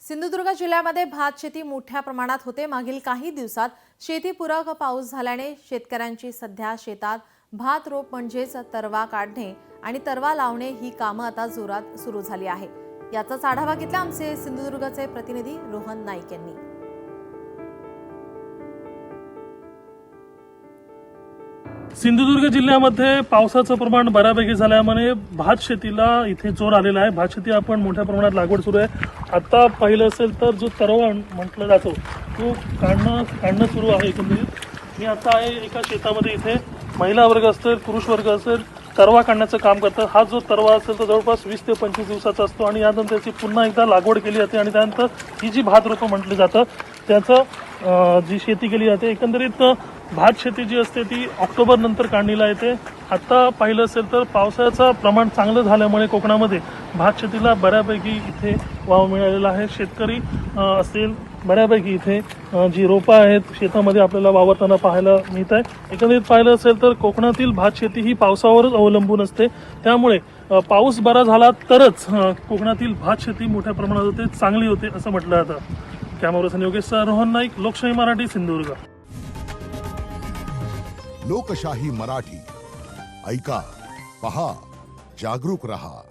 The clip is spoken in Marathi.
सिंधुदुर्ग जिल्ह्यामध्ये भात शेती मोठ्या प्रमाणात होते। मागील काही दिवसात शेतीपूरक पाऊस झाल्याने शेतकऱ्यांची सध्या शेतात भात रोप म्हणजेच तरवा काढणे आणि तरवा लावणे ही कामं आता जोरात सुरू झाली आहे। याचाच आढावा घेतला आमचे सिंधुदुर्गचे प्रतिनिधी रोहन नाईक यांनी। सिंधुदुर्ग जिल्ह्यामध्ये पावसाचं प्रमाण बऱ्यापैकी झाल्यामुळे भात शेतीला इथे जोर आलेला आहे। भात शेती आपण मोठ्या प्रमाणात लागवड सुरू आहे। आता पाहिलं असेल तर जो तरवा म्हटलं जातो तो काढणं सुरू आहे। एकंदरीत मी आता आहे एका शेतामध्ये, इथे महिला वर्ग असेल पुरुष वर्ग असेल तरवा काढण्याचं काम करतात। हा जो तरवा असेल तो जवळपास 20 ते 25 दिवसाचा असतो आणि यानंतर त्याची पुन्हा एकदा लागवड केली जाते आणि त्यानंतर ही जी भात रोपं म्हटली जातं त्याचं जी शेती केली जाते। एकंदरीत भात शेती जी असते ती ऑक्टोबर नंतर काढणीला येते। आता पाहिलं असेल तर पावसाचं प्रमाण चांगलं झाल्यामुळे कोकणामध्ये भात शेतीला बऱ्यापैकी इथे वाव मिळालेला आहे। शेतकरी असेल बऱ्यापैकी इथे जी रोपं आहेत शेतामध्ये आपल्याला वावरताना पाहायला मिळत आहे। एकंदरीत पाहिलं असेल तर कोकणातील भात शेती ही पावसावरच अवलंबून असते, त्यामुळे पाऊस बरा झाला तरच कोकणातील भात शेती मोठ्या प्रमाणात होते, चांगली होते असं म्हटलं जातं। कॅमेरा पर्सन योगेश रोहन नाईक, लोकशाही मराठी, सिंधुदुर्ग। लोकशाही मराठी ऐका, पहा, जागरूक रहा।